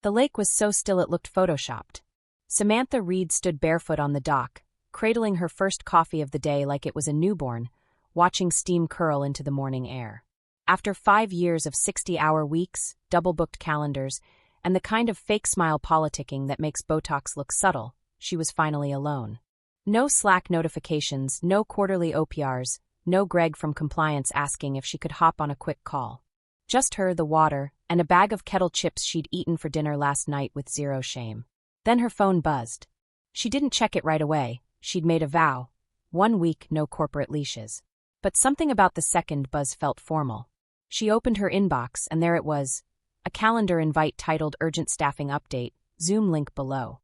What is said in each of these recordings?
The lake was so still it looked photoshopped. Samantha Reed stood barefoot on the dock, cradling her first coffee of the day like it was a newborn, watching steam curl into the morning air. After 5 years of 60-hour weeks, double-booked calendars, and the kind of fake smile politicking that makes Botox look subtle, she was finally alone. No Slack notifications, no quarterly OPRs, no Greg from compliance asking if she could hop on a quick call. Just her, the water, and a bag of kettle chips she'd eaten for dinner last night with zero shame. Then her phone buzzed. She didn't check it right away. She'd made a vow. 1 week, no corporate leashes. But something about the second buzz felt formal. She opened her inbox, and there it was. A calendar invite titled Urgent Staffing Update, Zoom link below.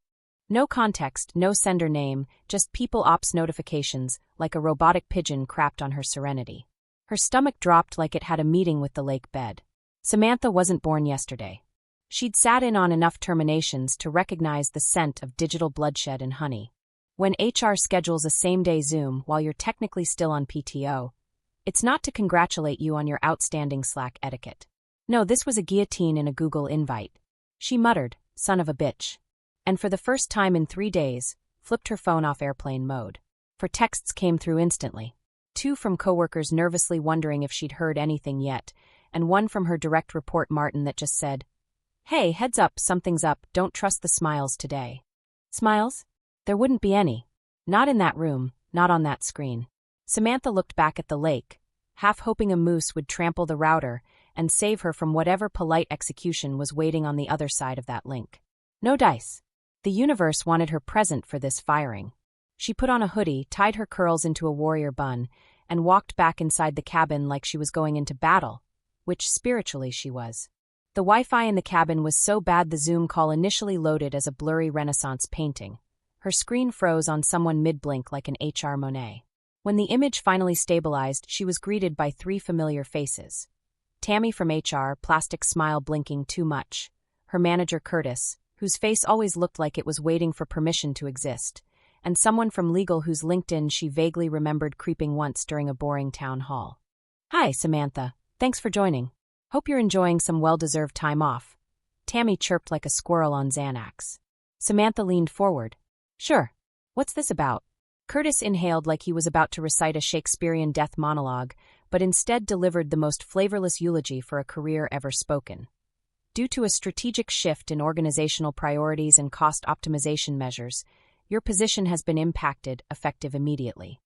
No context, no sender name, just people ops notifications, like a robotic pigeon crapped on her serenity. Her stomach dropped like it had a meeting with the lake bed. Samantha wasn't born yesterday. She'd sat in on enough terminations to recognize the scent of digital bloodshed and honey. When HR schedules a same-day Zoom while you're technically still on PTO, it's not to congratulate you on your outstanding Slack etiquette. No, this was a guillotine in a Google invite. She muttered, "Son of a bitch," and for the first time in 3 days, flipped her phone off airplane mode. For texts came through instantly. 2 from coworkers nervously wondering if she'd heard anything yet, and 1 from her direct report Martin that just said, "Hey, heads up, something's up, don't trust the smiles today." Smiles? There wouldn't be any. Not in that room, not on that screen. Samantha looked back at the lake, half hoping a moose would trample the router and save her from whatever polite execution was waiting on the other side of that link. No dice. The universe wanted her present for this firing. She put on a hoodie, tied her curls into a warrior bun, and walked back inside the cabin like she was going into battle, which spiritually she was. The Wi-Fi in the cabin was so bad the Zoom call initially loaded as a blurry Renaissance painting. Her screen froze on someone mid-blink like an HR Monet. When the image finally stabilized, she was greeted by 3 familiar faces. Tammy from HR, plastic smile blinking too much. Her manager Curtis, whose face always looked like it was waiting for permission to exist. And someone from legal whose LinkedIn she vaguely remembered creeping once during a boring town hall. "Hi, Samantha. Thanks for joining. Hope you're enjoying some well-deserved time off." Tammy chirped like a squirrel on Xanax. Samantha leaned forward. "Sure. What's this about?" Curtis inhaled like he was about to recite a Shakespearean death monologue, but instead delivered the most flavorless eulogy for a career ever spoken. Due to a strategic shift in organizational priorities and cost optimization measures, your position has been impacted, effective immediately.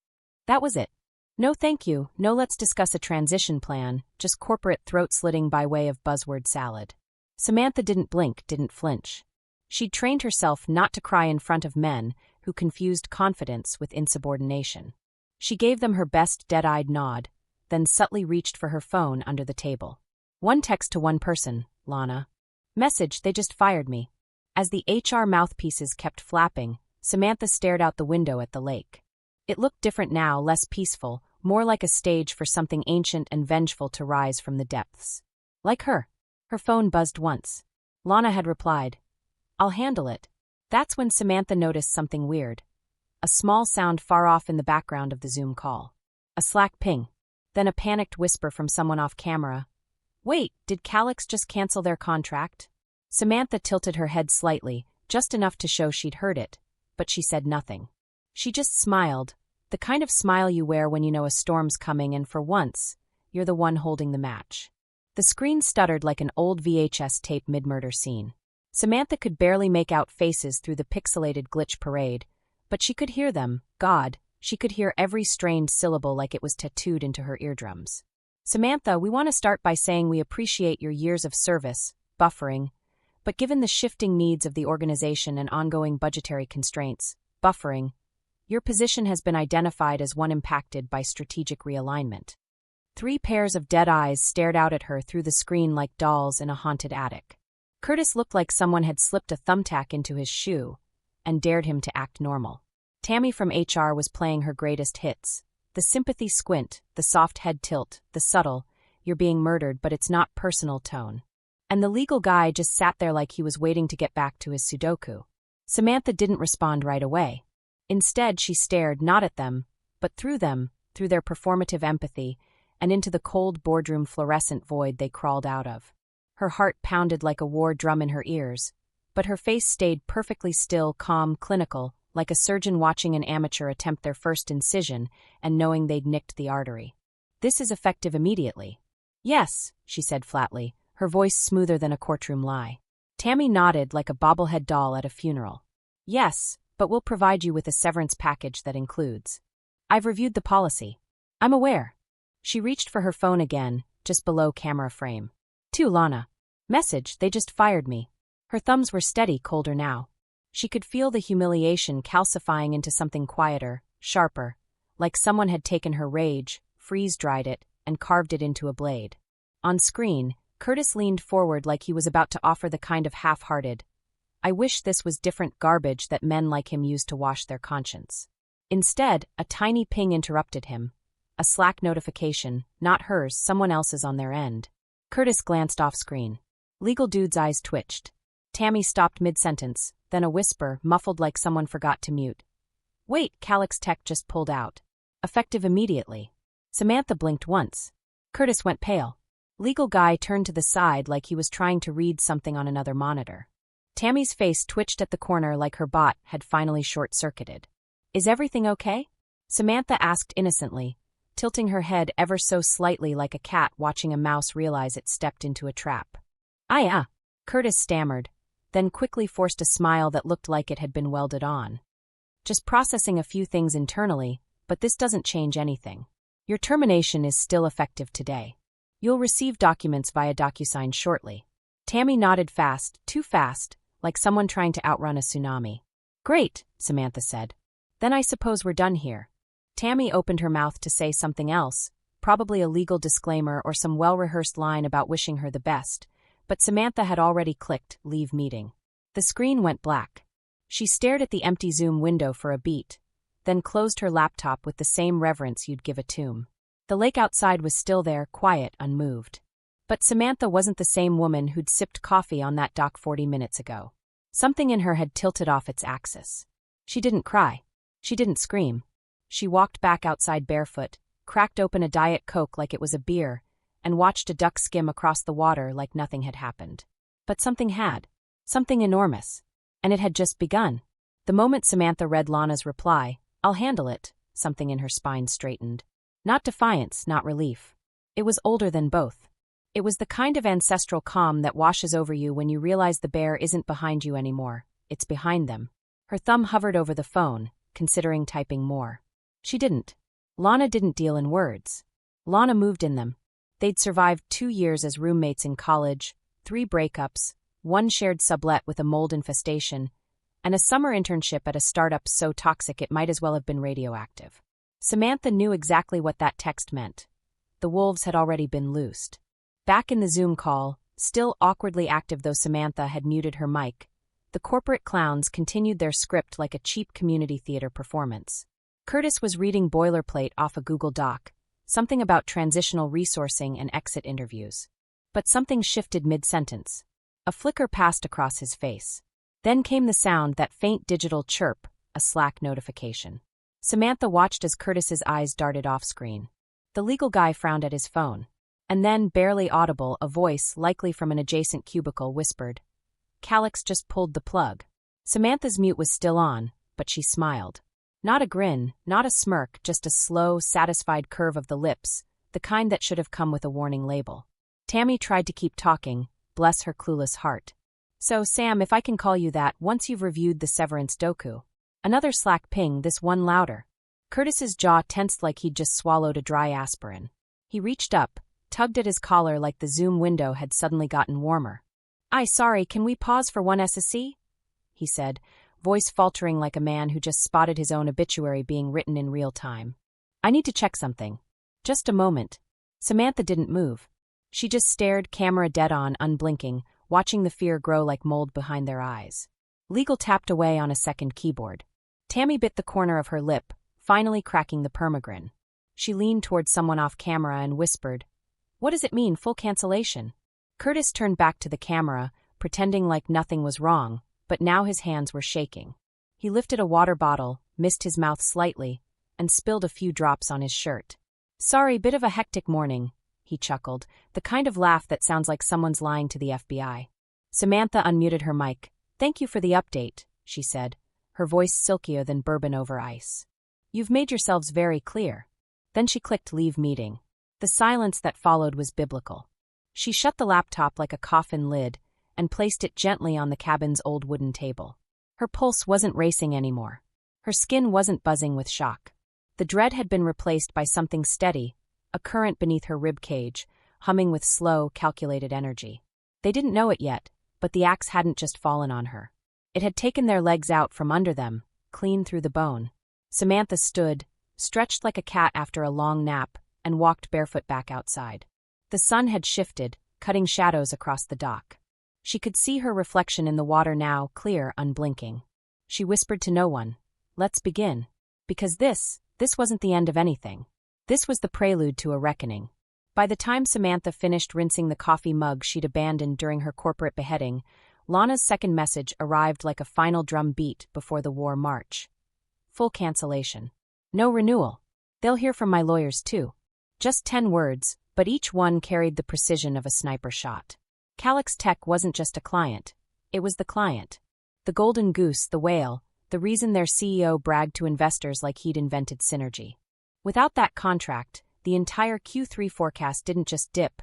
That was it. No thank you, no let's discuss a transition plan, just corporate throat-slitting by way of buzzword salad. Samantha didn't blink, didn't flinch. She'd trained herself not to cry in front of men who confused confidence with insubordination. She gave them her best dead-eyed nod, then subtly reached for her phone under the table. 1 text to 1 person, Lana. Message, they just fired me. As the HR mouthpieces kept flapping, Samantha stared out the window at the lake. It looked different now, less peaceful, more like a stage for something ancient and vengeful to rise from the depths. Like her. Her phone buzzed once. Lana had replied, "I'll handle it." That's when Samantha noticed something weird. A small sound far off in the background of the Zoom call. A Slack ping. Then a panicked whisper from someone off camera. "Wait, did Calix just cancel their contract?" Samantha tilted her head slightly, just enough to show she'd heard it, but she said nothing. She just smiled, the kind of smile you wear when you know a storm's coming and for once, you're the one holding the match. The screen stuttered like an old VHS tape mid-murder scene. Samantha could barely make out faces through the pixelated glitch parade, but she could hear them. God, she could hear every strained syllable like it was tattooed into her eardrums. "Samantha, we want to start by saying we appreciate your years of service, buffering, but given the shifting needs of the organization and ongoing budgetary constraints, buffering, your position has been identified as one impacted by strategic realignment." 3 pairs of dead eyes stared out at her through the screen like dolls in a haunted attic. Curtis looked like someone had slipped a thumbtack into his shoe and dared him to act normal. Tammy from HR was playing her greatest hits. The sympathy squint, the soft head tilt, the subtle, "you're being murdered but it's not personal" tone. And the legal guy just sat there like he was waiting to get back to his Sudoku. Samantha didn't respond right away. Instead, she stared not at them, but through them, through their performative empathy, and into the cold boardroom fluorescent void they crawled out of. Her heart pounded like a war drum in her ears, but her face stayed perfectly still, calm, clinical, like a surgeon watching an amateur attempt their first incision and knowing they'd nicked the artery. "This is effective immediately." "Yes," she said flatly, her voice smoother than a courtroom lie. Tammy nodded like a bobblehead doll at a funeral. "Yes, but we'll provide you with a severance package that includes." "I've reviewed the policy." "I'm aware." She reached for her phone again, just below camera frame. "To Lana. Message, they just fired me." Her thumbs were steady, colder now. She could feel the humiliation calcifying into something quieter, sharper, like someone had taken her rage, freeze-dried it, and carved it into a blade. On screen, Curtis leaned forward like he was about to offer the kind of half-hearted, "I wish this was different" garbage that men like him use to wash their conscience. Instead, a tiny ping interrupted him. A Slack notification, not hers, someone else's on their end. Curtis glanced off-screen. Legal Dude's eyes twitched. Tammy stopped mid-sentence, then a whisper, muffled like someone forgot to mute. "Wait, Calyx Tech just pulled out. Effective immediately." Samantha blinked once. Curtis went pale. Legal Guy turned to the side like he was trying to read something on another monitor. Tammy's face twitched at the corner like her bot had finally short-circuited. "Is everything okay?" Samantha asked innocently, tilting her head ever so slightly like a cat watching a mouse realize it stepped into a trap. "Yeah," Curtis stammered, then quickly forced a smile that looked like it had been welded on. "Just processing a few things internally, but this doesn't change anything. Your termination is still effective today. You'll receive documents via DocuSign shortly." Tammy nodded fast, too fast, like someone trying to outrun a tsunami. "Great," Samantha said. "Then I suppose we're done here." Tammy opened her mouth to say something else, probably a legal disclaimer or some well-rehearsed line about wishing her the best, but Samantha had already clicked "Leave meeting." The screen went black. She stared at the empty Zoom window for a beat, then closed her laptop with the same reverence you'd give a tomb. The lake outside was still there, quiet, unmoved. But Samantha wasn't the same woman who'd sipped coffee on that dock 40 minutes ago. Something in her had tilted off its axis. She didn't cry. She didn't scream. She walked back outside barefoot, cracked open a Diet Coke like it was a beer, and watched a duck skim across the water like nothing had happened. But something had. Something enormous. And it had just begun. The moment Samantha read Lana's reply, "I'll handle it," something in her spine straightened. Not defiance, not relief. It was older than both. It was the kind of ancestral calm that washes over you when you realize the bear isn't behind you anymore, it's behind them. Her thumb hovered over the phone, considering typing more. She didn't. Lana didn't deal in words. Lana moved in them. They'd survived 2 years as roommates in college, 3 breakups, 1 shared sublet with a mold infestation, and a summer internship at a startup so toxic it might as well have been radioactive. Samantha knew exactly what that text meant. The wolves had already been loosed. Back in the Zoom call, still awkwardly active though Samantha had muted her mic, the corporate clowns continued their script like a cheap community theater performance. Curtis was reading boilerplate off a Google Doc, something about transitional resourcing and exit interviews. But something shifted mid-sentence. A flicker passed across his face. Then came the sound, that faint digital chirp, a Slack notification. Samantha watched as Curtis's eyes darted off-screen. The legal guy frowned at his phone. And then, barely audible, a voice, likely from an adjacent cubicle, whispered, "Calyx just pulled the plug." Samantha's mute was still on, but she smiled. Not a grin, not a smirk, just a slow, satisfied curve of the lips, the kind that should have come with a warning label. Tammy tried to keep talking, bless her clueless heart. "So, Sam, if I can call you that, once you've reviewed the severance docu." Another Slack ping, this one louder. Curtis's jaw tensed like he'd just swallowed a dry aspirin. He reached up, tugged at his collar like the Zoom window had suddenly gotten warmer. Sorry, can we pause for one SSC?" he said, voice faltering like a man who just spotted his own obituary being written in real time. "I need to check something." "Just a moment." Samantha didn't move. She just stared, camera dead on, unblinking, watching the fear grow like mold behind their eyes. Legal tapped away on a second keyboard. Tammy bit the corner of her lip, finally cracking the permagrin. She leaned towards someone off camera and whispered, "What does it mean, full cancellation?" Curtis turned back to the camera, pretending like nothing was wrong, but now his hands were shaking. He lifted a water bottle, missed his mouth slightly, and spilled a few drops on his shirt. "Sorry, bit of a hectic morning," he chuckled, the kind of laugh that sounds like someone's lying to the FBI. Samantha unmuted her mic, Thank you for the update, she said, her voice silkier than bourbon over ice. You've made yourselves very clear. Then she clicked leave meeting. The silence that followed was biblical. She shut the laptop like a coffin lid and placed it gently on the cabin's old wooden table. Her pulse wasn't racing anymore. Her skin wasn't buzzing with shock. The dread had been replaced by something steady, a current beneath her rib cage, humming with slow, calculated energy. They didn't know it yet, but the axe hadn't just fallen on her. It had taken their legs out from under them, clean through the bone. Samantha stood, stretched like a cat after a long nap, and walked barefoot back outside. The sun had shifted, cutting shadows across the dock. She could see her reflection in the water now, clear, unblinking. She whispered to no one, "Let's begin." Because this wasn't the end of anything. This was the prelude to a reckoning. By the time Samantha finished rinsing the coffee mug she'd abandoned during her corporate beheading, Lana's second message arrived like a final drum beat before the war march. Full cancellation. No renewal. They'll hear from my lawyers too. Just 10 words, but each one carried the precision of a sniper shot. Calix Tech wasn't just a client. It was the client. The golden goose, the whale, the reason their CEO bragged to investors like he'd invented synergy. Without that contract, the entire Q3 forecast didn't just dip,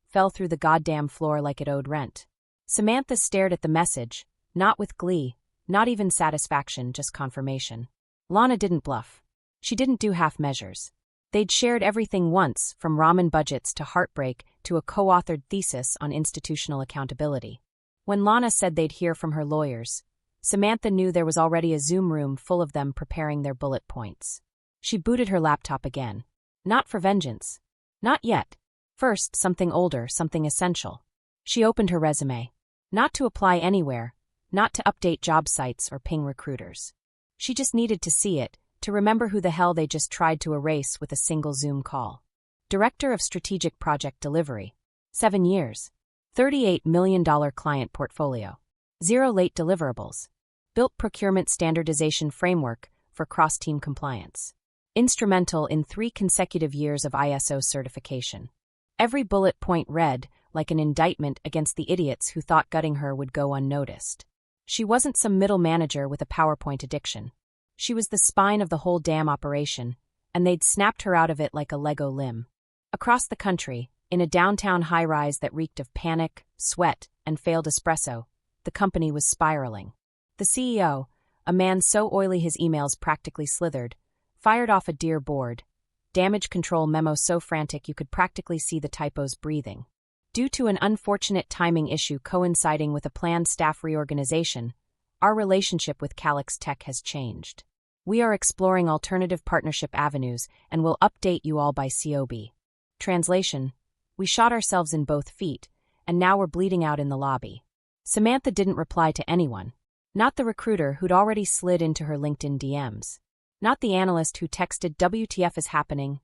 fell through the goddamn floor like it owed rent. Samantha stared at the message, not with glee, not even satisfaction, just confirmation. Lana didn't bluff. She didn't do half measures. They'd shared everything once, from ramen budgets to heartbreak to a co-authored thesis on institutional accountability. When Lana said they'd hear from her lawyers, Samantha knew there was already a Zoom room full of them preparing their bullet points. She booted her laptop again. Not for vengeance. Not yet. First, something older, something essential. She opened her resume. Not to apply anywhere, not to update job sites or ping recruiters. She just needed to see it, to remember who the hell they just tried to erase with a single Zoom call. Director of Strategic Project Delivery. 7 years. $38 million client portfolio. 0 late deliverables. Built procurement standardization framework for cross-team compliance. Instrumental in 3 consecutive years of ISO certification. Every bullet point read like an indictment against the idiots who thought gutting her would go unnoticed. She wasn't some middle manager with a PowerPoint addiction. She was the spine of the whole damn operation, and they'd snapped her out of it like a Lego limb. Across the country, in a downtown high-rise that reeked of panic, sweat, and failed espresso, the company was spiraling. The CEO, a man so oily his emails practically slithered, fired off a Dear board, damage control memo so frantic you could practically see the typos breathing. Due to an unfortunate timing issue coinciding with a planned staff reorganization, our relationship with Calix Tech has changed. We are exploring alternative partnership avenues and will update you all by COB. Translation: we shot ourselves in both feet, and now we're bleeding out in the lobby. Samantha didn't reply to anyone. Not the recruiter who'd already slid into her LinkedIn DMs. Not the analyst who texted WTF is happening,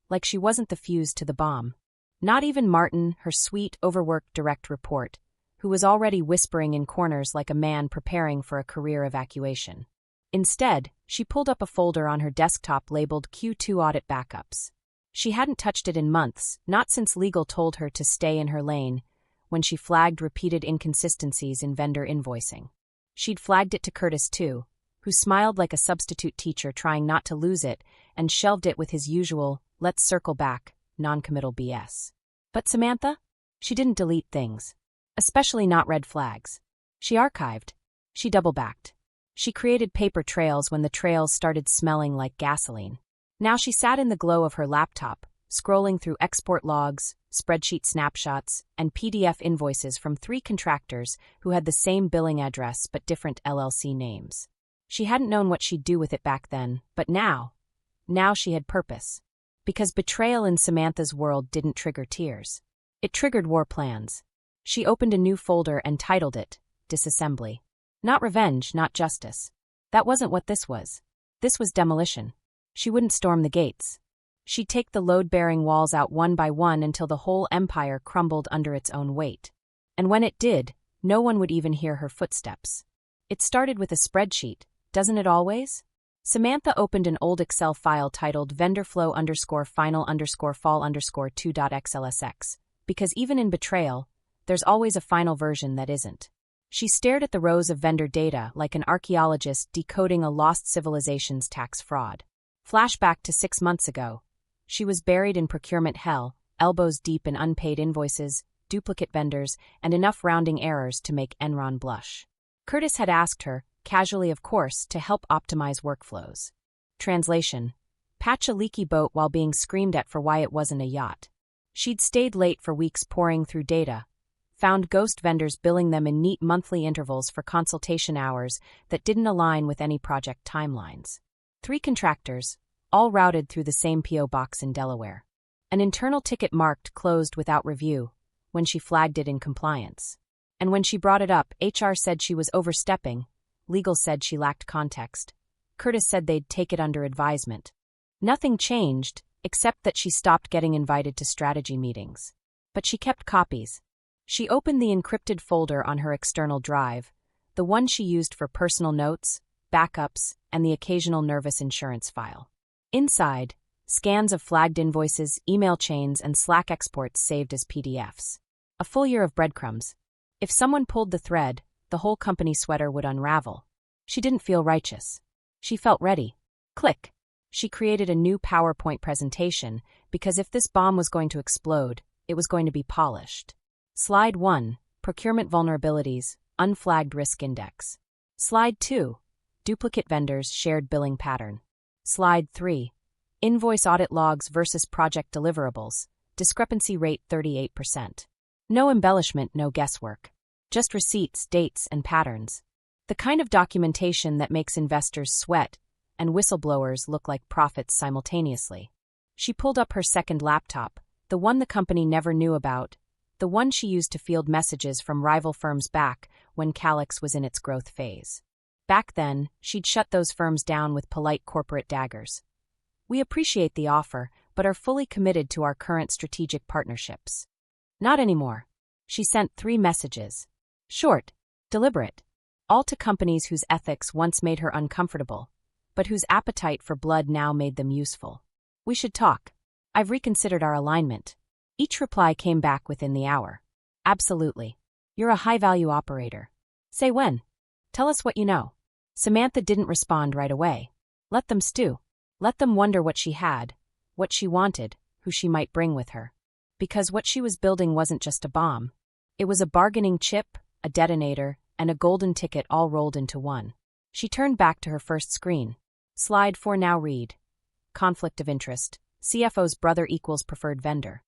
like she wasn't the fuse to the bomb. Not even Martin, her sweet, overworked direct report, who was already whispering in corners like a man preparing for a career evacuation. Instead, she pulled up a folder on her desktop labeled Q2 Audit Backups. She hadn't touched it in months, not since legal told her to stay in her lane, when she flagged repeated inconsistencies in vendor invoicing. She'd flagged it to Curtis too, who smiled like a substitute teacher trying not to lose it and shelved it with his usual, let's circle back, non-committal BS. But Samantha? She didn't delete things. Especially not red flags. She archived. She double-backed. She created paper trails when the trails started smelling like gasoline. Now she sat in the glow of her laptop, scrolling through export logs, spreadsheet snapshots, and PDF invoices from 3 contractors who had the same billing address but different LLC names. She hadn't known what she'd do with it back then, but now she had purpose. Because betrayal in Samantha's world didn't trigger tears. It triggered war plans. She opened a new folder and titled it, Disassembly. Not revenge, not justice. That wasn't what this was. This was demolition. She wouldn't storm the gates. She'd take the load-bearing walls out one by one until the whole empire crumbled under its own weight. And when it did, no one would even hear her footsteps. It started with a spreadsheet, doesn't it always? Samantha opened an old Excel file titled vendorflow_final_fall_2.xlsx, because even in betrayal, there's always a final version that isn't. She stared at the rows of vendor data like an archaeologist decoding a lost civilization's tax fraud. Flashback to 6 months ago. She was buried in procurement hell, elbows deep in unpaid invoices, duplicate vendors, and enough rounding errors to make Enron blush. Curtis had asked her, casually of course, to help optimize workflows. Translation: patch a leaky boat while being screamed at for why it wasn't a yacht. She'd stayed late for weeks poring through data, found ghost vendors billing them in neat monthly intervals for consultation hours that didn't align with any project timelines. 3 contractors, all routed through the same P.O. box in Delaware. An internal ticket marked closed without review when she flagged it in compliance. And when she brought it up, HR said she was overstepping, legal said she lacked context. Curtis said they'd take it under advisement. Nothing changed, except that she stopped getting invited to strategy meetings. But she kept copies. She opened the encrypted folder on her external drive, the one she used for personal notes, backups, and the occasional nervous insurance file. Inside, scans of flagged invoices, email chains, and Slack exports saved as PDFs. A full year of breadcrumbs. If someone pulled the thread, the whole company sweater would unravel. She didn't feel righteous. She felt ready. Click. She created a new PowerPoint presentation because if this bomb was going to explode, it was going to be polished. Slide 1. Procurement vulnerabilities, unflagged risk index. Slide 2. Duplicate vendors, shared billing pattern. Slide 3. Invoice audit logs versus project deliverables, discrepancy rate 38%. No embellishment, no guesswork. Just receipts, dates, and patterns. The kind of documentation that makes investors sweat and whistleblowers look like prophets simultaneously. She pulled up her second laptop, the one the company never knew about, the one she used to field messages from rival firms back when Calix was in its growth phase. Back then, she'd shut those firms down with polite corporate daggers. We appreciate the offer, but are fully committed to our current strategic partnerships. Not anymore. She sent 3 messages. Short, deliberate. All to companies whose ethics once made her uncomfortable, but whose appetite for blood now made them useful. We should talk. I've reconsidered our alignment. Each reply came back within the hour. Absolutely. You're a high-value operator. Say when. Tell us what you know. Samantha didn't respond right away. Let them stew. Let them wonder what she had, what she wanted, who she might bring with her. Because what she was building wasn't just a bomb. It was a bargaining chip, a detonator, and a golden ticket all rolled into one. She turned back to her first screen. Slide 4 now read. Conflict of interest. CFO's brother equals preferred vendor.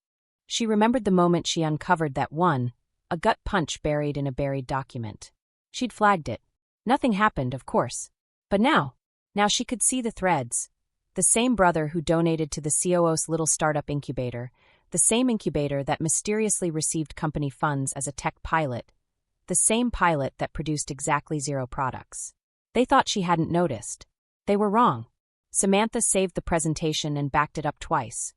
She remembered the moment she uncovered that one, a gut punch buried in a buried document. She'd flagged it. Nothing happened, of course. But now she could see the threads. The same brother who donated to the COO's little startup incubator, the same incubator that mysteriously received company funds as a tech pilot, the same pilot that produced exactly 0 products. They thought she hadn't noticed. They were wrong. Samantha saved the presentation and backed it up twice.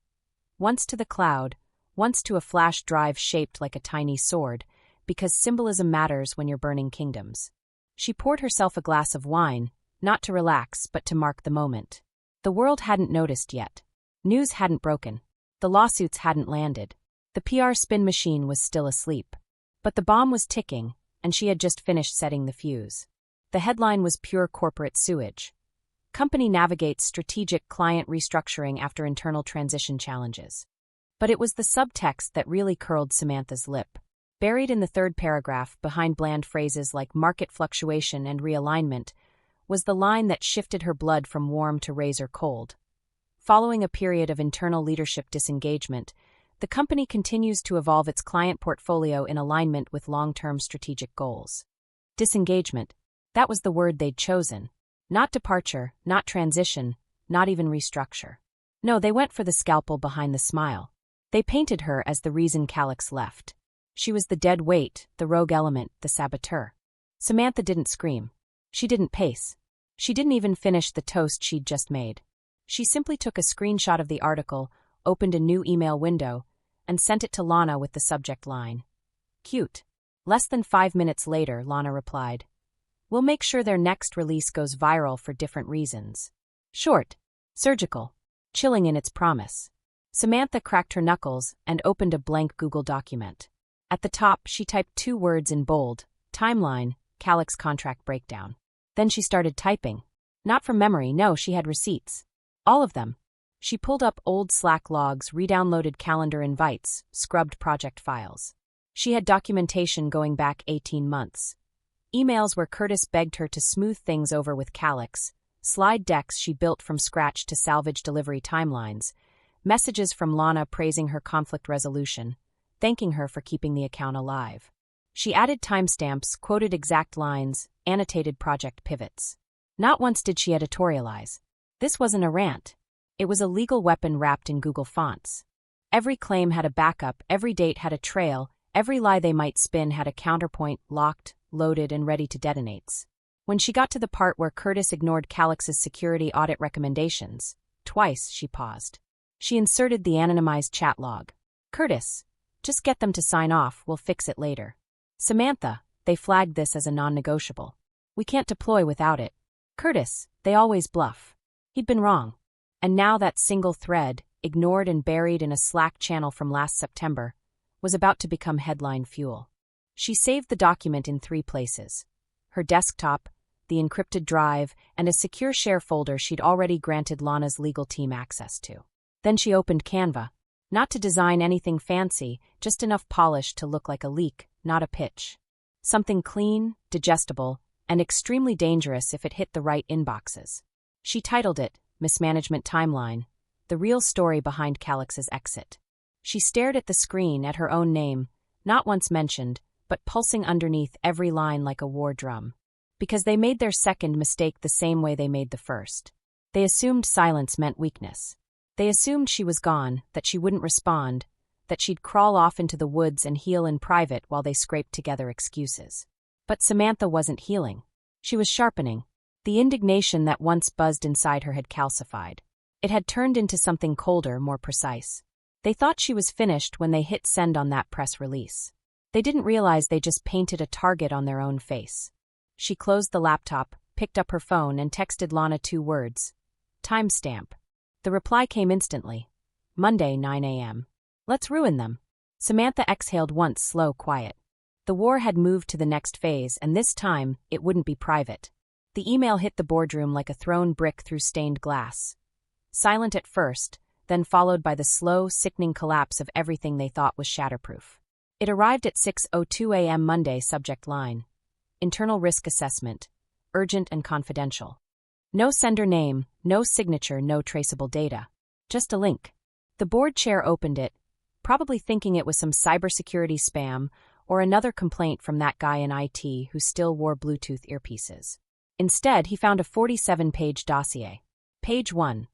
Once to the cloud, once to a flash drive shaped like a tiny sword, because symbolism matters when you're burning kingdoms. She poured herself a glass of wine, not to relax but to mark the moment. The world hadn't noticed yet. News hadn't broken. The lawsuits hadn't landed. The PR spin machine was still asleep. But the bomb was ticking, and she had just finished setting the fuse. The headline was pure corporate sewage. Company navigates strategic client restructuring after internal transition challenges. But it was the subtext that really curled Samantha's lip. Buried in the 3rd paragraph, behind bland phrases like market fluctuation and realignment, was the line that shifted her blood from warm to razor cold. Following a period of internal leadership disengagement, the company continues to evolve its client portfolio in alignment with long-term strategic goals. Disengagement. That was the word they'd chosen. Not departure, not transition, not even restructure. No, they went for the scalpel behind the smile. They painted her as the reason Calix left. She was the dead weight, the rogue element, the saboteur. Samantha didn't scream. She didn't pace. She didn't even finish the toast she'd just made. She simply took a screenshot of the article, opened a new email window, and sent it to Lana with the subject line. Cute. Less than 5 minutes later, Lana replied. We'll make sure their next release goes viral for different reasons. Short. Surgical. Chilling in its promise. Samantha cracked her knuckles and opened a blank Google document. At the top, she typed 2 words in bold, Timeline, Calix contract breakdown. Then she started typing. Not from memory, no, she had receipts. All of them. She pulled up old Slack logs, re-downloaded calendar invites, scrubbed project files. She had documentation going back 18 months. Emails where Curtis begged her to smooth things over with Calix, slide decks she built from scratch to salvage delivery timelines, messages from Lana praising her conflict resolution, thanking her for keeping the account alive. She added timestamps, quoted exact lines, annotated project pivots. Not once did she editorialize. This wasn't a rant. It was a legal weapon wrapped in Google fonts. Every claim had a backup, every date had a trail, every lie they might spin had a counterpoint, locked, loaded, and ready to detonate. When she got to the part where Curtis ignored Calix's security audit recommendations, twice she paused. She inserted the anonymized chat log. Curtis, just get them to sign off, we'll fix it later. Samantha, they flagged this as a non-negotiable. We can't deploy without it. Curtis, they always bluff. He'd been wrong. And now that single thread, ignored and buried in a Slack channel from last September, was about to become headline fuel. She saved the document in 3 places: her desktop, the encrypted drive, and a secure share folder she'd already granted Lana's legal team access to. Then she opened Canva. Not to design anything fancy, just enough polish to look like a leak, not a pitch. Something clean, digestible, and extremely dangerous if it hit the right inboxes. She titled it, Mismanagement Timeline, the real story behind Calix's exit. She stared at the screen at her own name, not once mentioned, but pulsing underneath every line like a war drum. Because they made their second mistake the same way they made the first. They assumed silence meant weakness. They assumed she was gone, that she wouldn't respond, that she'd crawl off into the woods and heal in private while they scraped together excuses. But Samantha wasn't healing. She was sharpening. The indignation that once buzzed inside her had calcified. It had turned into something colder, more precise. They thought she was finished when they hit send on that press release. They didn't realize they just painted a target on their own face. She closed the laptop, picked up her phone, and texted Lana 2 words. Timestamp. The reply came instantly. Monday, 9 a.m. Let's ruin them. Samantha exhaled once, slow, quiet. The war had moved to the next phase, and this time, it wouldn't be private. The email hit the boardroom like a thrown brick through stained glass. Silent at first, then followed by the slow, sickening collapse of everything they thought was shatterproof. It arrived at 6:02 a.m. Monday, subject line. Internal risk assessment. Urgent and confidential. No sender name, no signature, no traceable data. Just a link. The board chair opened it, probably thinking it was some cybersecurity spam or another complaint from that guy in IT who still wore Bluetooth earpieces. Instead, he found a 47-page dossier. Page 1.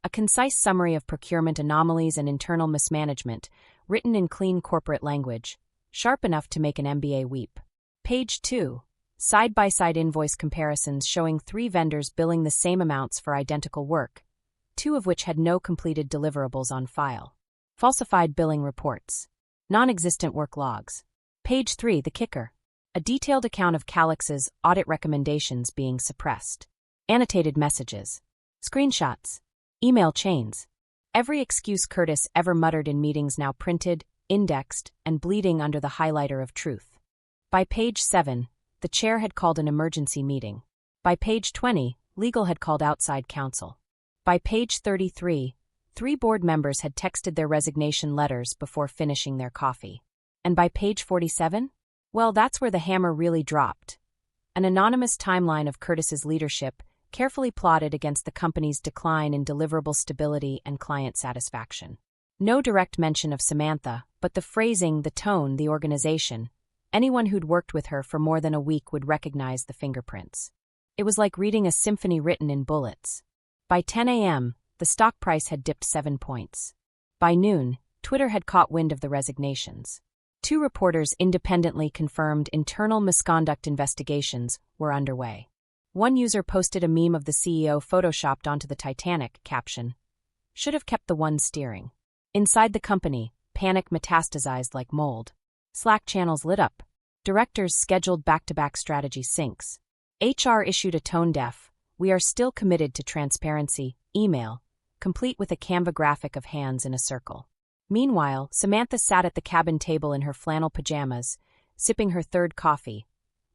A concise summary of procurement anomalies and internal mismanagement, written in clean corporate language, sharp enough to make an MBA weep. Page 2. Side-by-side invoice comparisons showing 3 vendors billing the same amounts for identical work, 2 of which had no completed deliverables on file. Falsified billing reports. Non-existent work logs. Page 3, the kicker. A detailed account of Calix's audit recommendations being suppressed. Annotated messages. Screenshots. Email chains. Every excuse Curtis ever muttered in meetings now printed, indexed, and bleeding under the highlighter of truth. By page 7, the chair had called an emergency meeting. By page 20, legal had called outside counsel. By page 33, 3 board members had texted their resignation letters before finishing their coffee. And by page 47? Well, that's where the hammer really dropped. An anonymous timeline of Curtis's leadership, carefully plotted against the company's decline in deliverable stability and client satisfaction. No direct mention of Samantha, but the phrasing, the tone, the organization. Anyone who'd worked with her for more than a week would recognize the fingerprints. It was like reading a symphony written in bullets. By 10 a.m., the stock price had dipped 7 points. By noon, Twitter had caught wind of the resignations. 2 reporters independently confirmed internal misconduct investigations were underway. One user posted a meme of the CEO photoshopped onto the Titanic, caption, "Should have kept the one steering." Inside the company, panic metastasized like mold. Slack channels lit up. Directors scheduled back-to-back strategy syncs. HR issued a tone-deaf, "We are still committed to transparency," email, complete with a Canva graphic of hands in a circle. Meanwhile, Samantha sat at the cabin table in her flannel pajamas, sipping her 3rd coffee,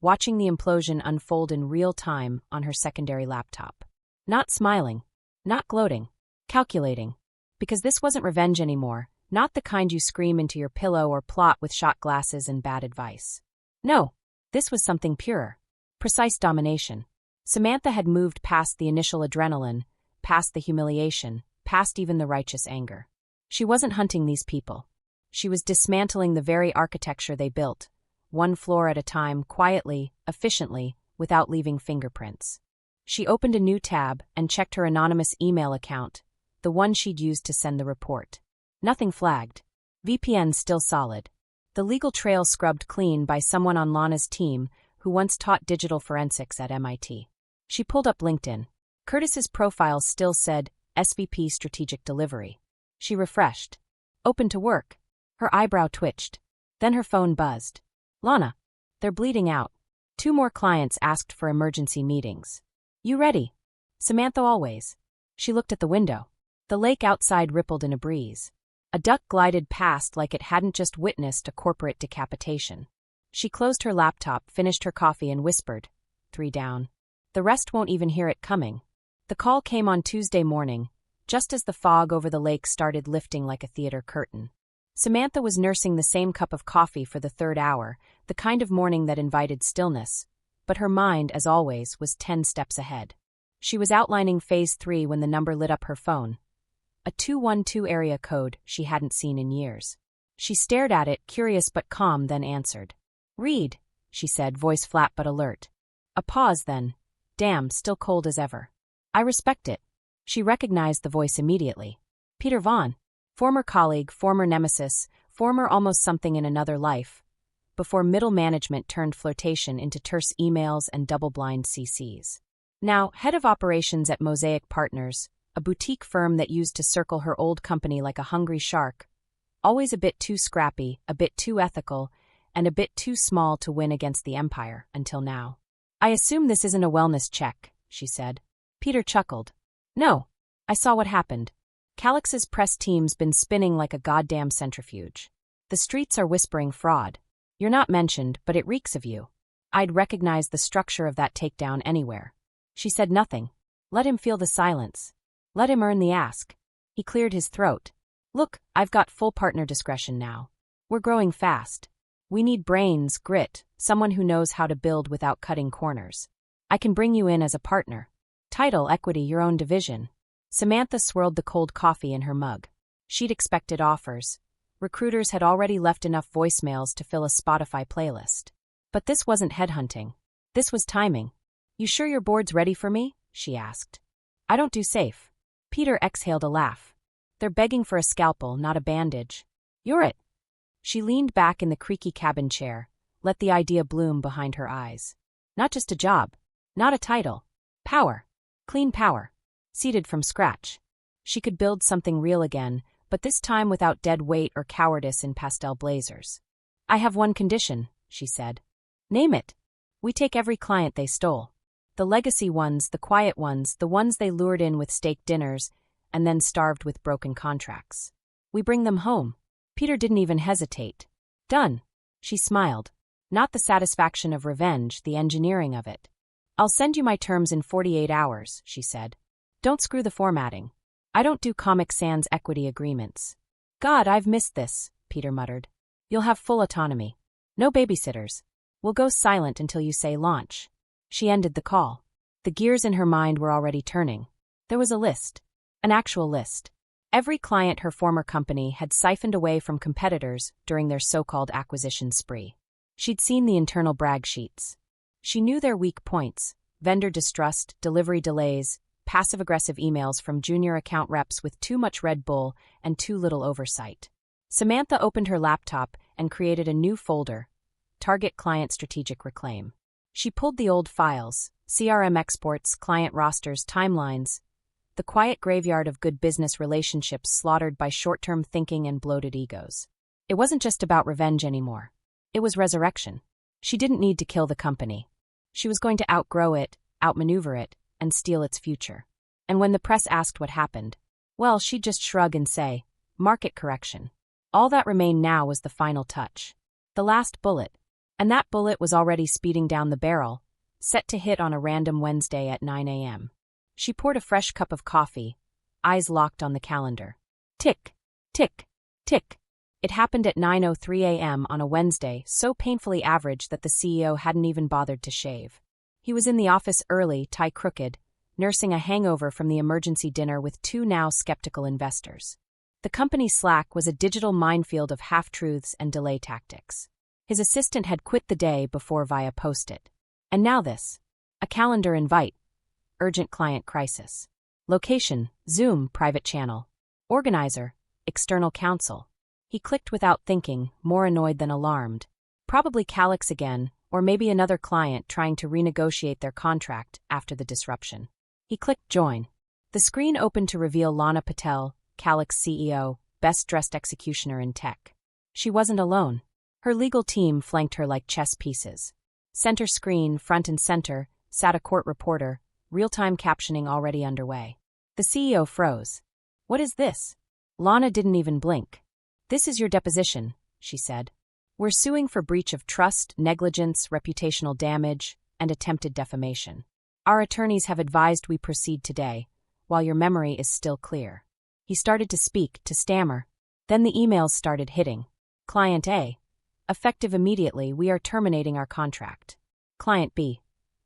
watching the implosion unfold in real time on her secondary laptop. Not smiling, not gloating, calculating. Because this wasn't revenge anymore, not the kind you scream into your pillow or plot with shot glasses and bad advice. No, this was something purer. Precise domination. Samantha had moved past the initial adrenaline, past the humiliation, past even the righteous anger. She wasn't hunting these people. She was dismantling the very architecture they built, one floor at a time, quietly, efficiently, without leaving fingerprints. She opened a new tab and checked her anonymous email account, the one she'd used to send the report. Nothing flagged. VPN still solid. The legal trail scrubbed clean by someone on Lana's team who once taught digital forensics at MIT. She pulled up LinkedIn. Curtis's profile still said SVP Strategic Delivery. She refreshed. Open to work. Her eyebrow twitched. Then her phone buzzed. Lana. They're bleeding out. 2 more clients asked for emergency meetings. You ready? Samantha always. She looked at the window. The lake outside rippled in a breeze. A duck glided past like it hadn't just witnessed a corporate decapitation. She closed her laptop, finished her coffee, and whispered, 3 down. The rest won't even hear it coming. The call came on Tuesday morning, just as the fog over the lake started lifting like a theater curtain. Samantha was nursing the same cup of coffee for the 3rd hour, the kind of morning that invited stillness, but her mind, as always, was 10 steps ahead. She was outlining Phase 3 when the number lit up her phone. A 212 area code she hadn't seen in years. She stared at it, curious but calm, then answered. Read, she said, voice flat but alert. A pause then. Damn, still cold as ever. I respect it. She recognized the voice immediately. Peter Vaughn. Former colleague, former nemesis, former almost something in another life, before middle management turned flirtation into terse emails and double-blind CCs. Now, head of operations at Mosaic Partners, a boutique firm that used to circle her old company like a hungry shark, always a bit too scrappy, a bit too ethical, and a bit too small to win against the empire, until now. I assume this isn't a wellness check, she said. Peter chuckled. No, I saw what happened. Calix's press team's been spinning like a goddamn centrifuge. The streets are whispering fraud. You're not mentioned, but it reeks of you. I'd recognize the structure of that takedown anywhere. She said nothing. Let him feel the silence. Let him earn the ask. He cleared his throat. Look, I've got full partner discretion now. We're growing fast. We need brains, grit, someone who knows how to build without cutting corners. I can bring you in as a partner. Title, equity, your own division. Samantha swirled the cold coffee in her mug. She'd expected offers. Recruiters had already left enough voicemails to fill a Spotify playlist. But this wasn't headhunting. This was timing. You sure your board's ready for me? She asked. I don't do safe. Peter exhaled a laugh. They're begging for a scalpel, not a bandage. You're it. She leaned back in the creaky cabin chair, let the idea bloom behind her eyes. Not just a job. Not a title. Power. Clean power. Seated from scratch. She could build something real again, but this time without dead weight or cowardice in pastel blazers. I have one condition, she said. Name it. We take every client they stole. The legacy ones, the quiet ones, the ones they lured in with steak dinners, and then starved with broken contracts. We bring them home. Peter didn't even hesitate. Done. She smiled. Not the satisfaction of revenge, the engineering of it. I'll send you my terms in 48 hours, she said. Don't screw the formatting. I don't do Comic Sans equity agreements. God, I've missed this, Peter muttered. You'll have full autonomy. No babysitters. We'll go silent until you say launch. She ended the call. The gears in her mind were already turning. There was a list. An actual list. Every client her former company had siphoned away from competitors during their so-called acquisition spree. She'd seen the internal brag sheets. She knew their weak points: vendor distrust, delivery delays, passive-aggressive emails from junior account reps with too much Red Bull and too little oversight. Samantha opened her laptop and created a new folder, Target Client Strategic Reclaim. She pulled the old files, CRM exports, client rosters, timelines, the quiet graveyard of good business relationships slaughtered by short-term thinking and bloated egos. It wasn't just about revenge anymore. It was resurrection. She didn't need to kill the company. She was going to outgrow it, outmaneuver it, and steal its future. And when the press asked what happened, well, she'd just shrug and say, market correction. All that remained now was the final touch. The last bullet. And that bullet was already speeding down the barrel, set to hit on a random Wednesday at 9 a.m. She poured a fresh cup of coffee, eyes locked on the calendar. Tick, tick, tick. It happened at 9:03 a.m. on a Wednesday, so painfully average that the CEO hadn't even bothered to shave. He was in the office early, tie crooked, nursing a hangover from the emergency dinner with two now skeptical investors. The company's Slack was a digital minefield of half-truths and delay tactics. His assistant had quit the day before via Post-it. And now this. A calendar invite. Urgent client crisis. Location, Zoom, private channel. Organizer, external counsel. He clicked without thinking, more annoyed than alarmed. Probably Calix again, or maybe another client trying to renegotiate their contract after the disruption. He clicked join. The screen opened to reveal Lana Patel, Calix CEO, best-dressed executioner in tech. She wasn't alone. Her legal team flanked her like chess pieces. Center screen, front and center, sat a court reporter, real-time captioning already underway. The CEO froze. What is this? Lana didn't even blink. This is your deposition, she said. We're suing for breach of trust, negligence, reputational damage, and attempted defamation. Our attorneys have advised we proceed today, while your memory is still clear. He started to speak, to stammer. Then the emails started hitting. Client A. Effective immediately, we are terminating our contract. Client B.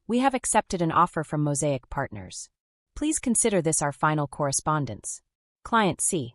We have accepted an offer from Mosaic Partners. Please consider this our final correspondence. Client C.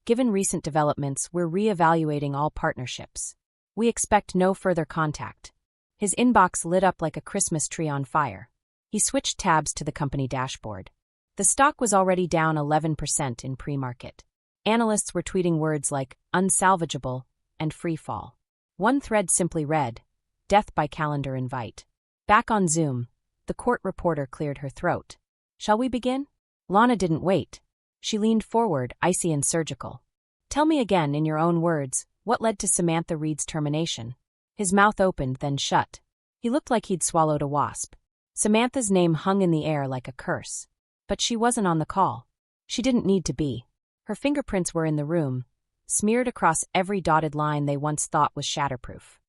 Given recent developments, we're re-evaluating all partnerships. We expect no further contact. His inbox lit up like a Christmas tree on fire. He switched tabs to the company dashboard. The stock was already down 11% in pre-market. Analysts were tweeting words like unsalvageable and free fall. One thread simply read, death by calendar invite. Back on Zoom, the court reporter cleared her throat. Shall we begin? Lana didn't wait. She leaned forward, icy and surgical. Tell me again, in your own words, what led to Samantha Reed's termination. His mouth opened, then shut. He looked like he'd swallowed a wasp. Samantha's name hung in the air like a curse. But she wasn't on the call. She didn't need to be. Her fingerprints were in the room, smeared across every dotted line they once thought was shatterproof.